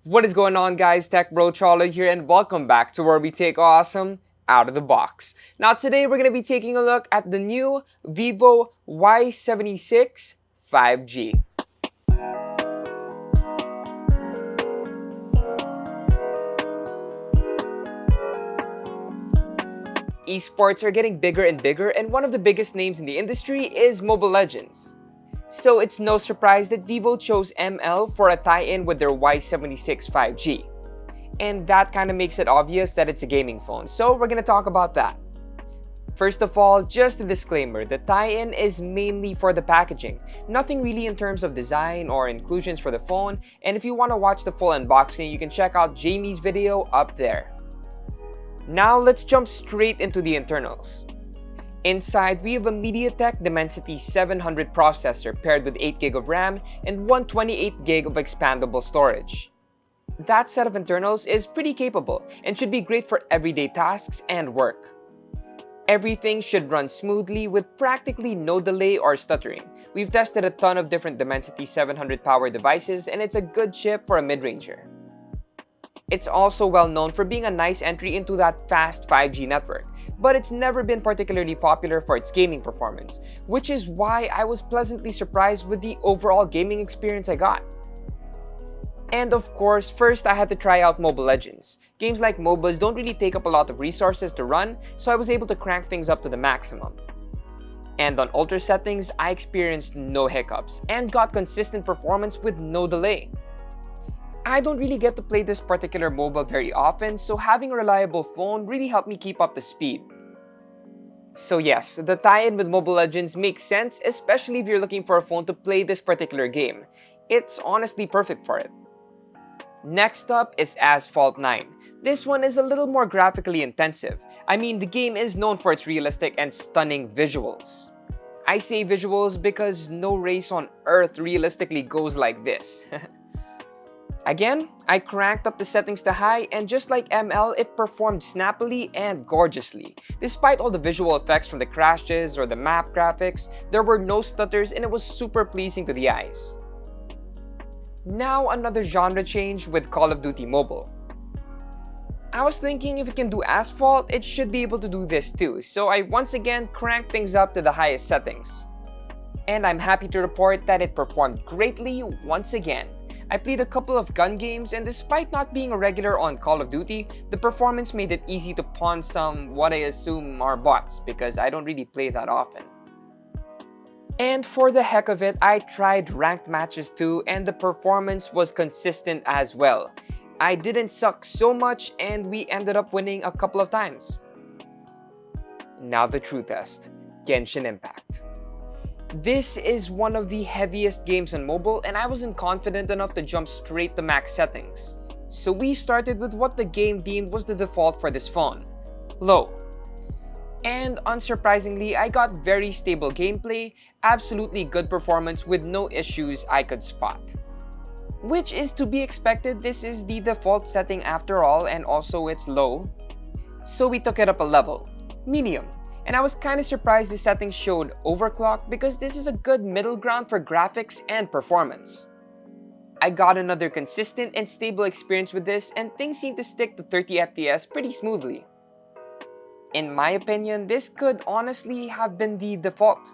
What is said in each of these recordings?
What is going on, guys? Tech Bro Cholo here, and welcome back to where we take awesome out of the box. Now today we're going to be taking a look at the new Vivo Y76 5G. Esports are getting bigger and bigger, and one of the biggest names in the industry is Mobile Legends. So it's no surprise that Vivo chose ML for a tie-in with their Y76 5G. And that kind of makes it obvious that it's a gaming phone, so we're gonna talk about that. First of all, just a disclaimer, the tie-in is mainly for the packaging, nothing really in terms of design or inclusions for the phone, and if you want to watch the full unboxing, you can check out Jamie's video up there. Now let's jump straight into the internals. Inside, we have a MediaTek Dimensity 700 processor paired with 8GB of RAM and 128GB of expandable storage. That set of internals is pretty capable and should be great for everyday tasks and work. Everything should run smoothly with practically no delay or stuttering. We've tested a ton of different Dimensity 700 power devices, and it's a good chip for a mid-ranger. It's also well known for being a nice entry into that fast 5G network, but it's never been particularly popular for its gaming performance, which is why I was pleasantly surprised with the overall gaming experience I got. And of course, first I had to try out Mobile Legends. Games like MOBAs don't really take up a lot of resources to run, so I was able to crank things up to the maximum. And on ultra settings, I experienced no hiccups and got consistent performance with no delay. I don't really get to play this particular MOBA very often, so having a reliable phone really helped me keep up the speed. So yes, the tie-in with Mobile Legends makes sense, especially if you're looking for a phone to play this particular game. It's honestly perfect for it. Next up is ASPHALT 9. This one is a little more graphically intensive. I mean, the game is known for its realistic and stunning visuals. I say visuals because no race on Earth realistically goes like this. Again, I cranked up the settings to high, and just like ML, it performed snappily and gorgeously. Despite all the visual effects from the crashes or the map graphics, there were no stutters and it was super pleasing to the eyes. Now another genre change with Call of Duty Mobile. I was thinking if it can do ASPHALT, it should be able to do this too, so I once again cranked things up to the highest settings. And I'm happy to report that it performed greatly once again. I played a couple of gun games, and despite not being a regular on Call of Duty, the performance made it easy to pawn some what I assume are bots because I don't really play that often. And for the heck of it, I tried ranked matches too, and the performance was consistent as well. I didn't suck so much, and we ended up winning a couple of times. Now the true test, Genshin Impact. This is one of the heaviest games on mobile, and I wasn't confident enough to jump straight to max settings. So we started with what the game deemed was the default for this phone, low. And unsurprisingly, I got very stable gameplay, absolutely good performance with no issues I could spot. Which is to be expected, this is the default setting after all, and also it's low. So we took it up a level, medium. And I was kinda surprised the settings showed overclock because this is a good middle ground for graphics and performance. I got another consistent and stable experience with this, and things seem to stick to 30 FPS pretty smoothly. In my opinion, this could honestly have been the default.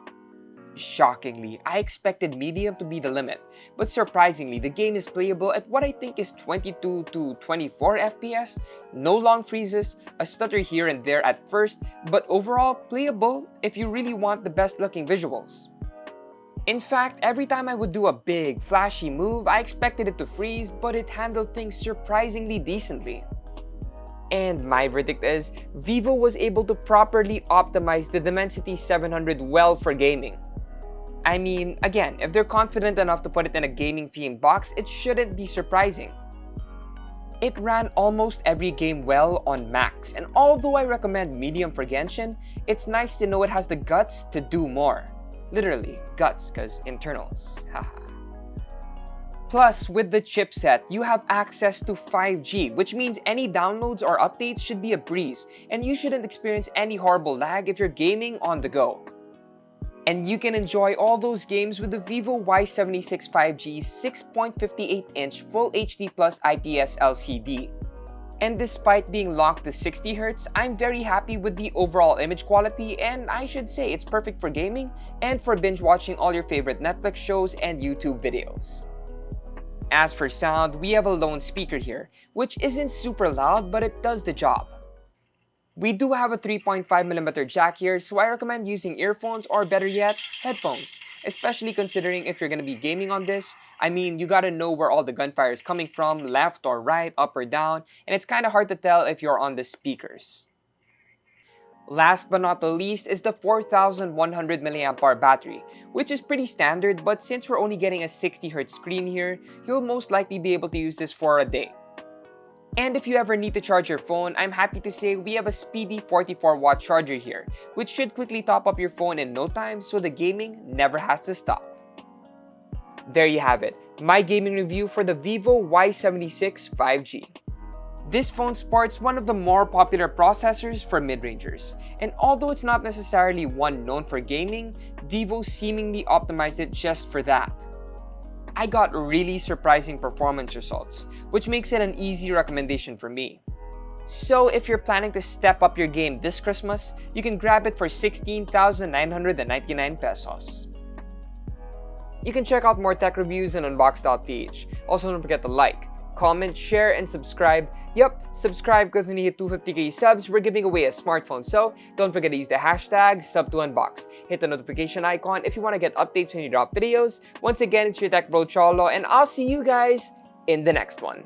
Shockingly, I expected medium to be the limit, but surprisingly, the game is playable at what I think is 22 to 24 FPS, no long freezes, a stutter here and there at first, but overall playable if you really want the best looking visuals. In fact, every time I would do a big, flashy move, I expected it to freeze, but it handled things surprisingly decently. And my verdict is, Vivo was able to properly optimize the Dimensity 700 well for gaming. I mean, again, if they're confident enough to put it in a gaming-themed box, it shouldn't be surprising. It ran almost every game well on max, and although I recommend medium for Genshin, it's nice to know it has the guts to do more. Literally, guts, cause internals, haha. Plus, with the chipset, you have access to 5G, which means any downloads or updates should be a breeze, and you shouldn't experience any horrible lag if you're gaming on the go. And you can enjoy all those games with the Vivo Y76 5G's 6.58-inch Full HD Plus IPS LCD. And despite being locked to 60Hz, I'm very happy with the overall image quality, and I should say it's perfect for gaming and for binge watching all your favorite Netflix shows and YouTube videos. As for sound, we have a lone speaker here, which isn't super loud but it does the job. We do have a 3.5mm jack here, so I recommend using earphones or better yet, headphones, especially considering if you're gonna be gaming on this. I mean, you gotta know where all the gunfire is coming from, left or right, up or down, and it's kinda hard to tell if you're on the speakers. Last but not the least is the 4100 mAh battery, which is pretty standard, but since we're only getting a 60Hz screen here, you'll most likely be able to use this for a day. And if you ever need to charge your phone, I'm happy to say we have a speedy 44-watt charger here, which should quickly top up your phone in no time so the gaming never has to stop. There you have it, my gaming review for the Vivo Y76 5G. This phone sports one of the more popular processors for mid-rangers, and although it's not necessarily one known for gaming, Vivo seemingly optimized it just for that. I got really surprising performance results, which makes it an easy recommendation for me. So if you're planning to step up your game this Christmas, you can grab it for 16,999 pesos. You can check out more tech reviews on Unbox.ph. Also, don't forget to like, comment, share, and subscribe. Yup, subscribe because when you hit 250k subs, we're giving away a smartphone. So don't forget to use the hashtag #sub2unbox. Hit the notification icon if you want to get updates when you drop videos. Once again, it's your tech bro Cholo, and I'll see you guys in the next one.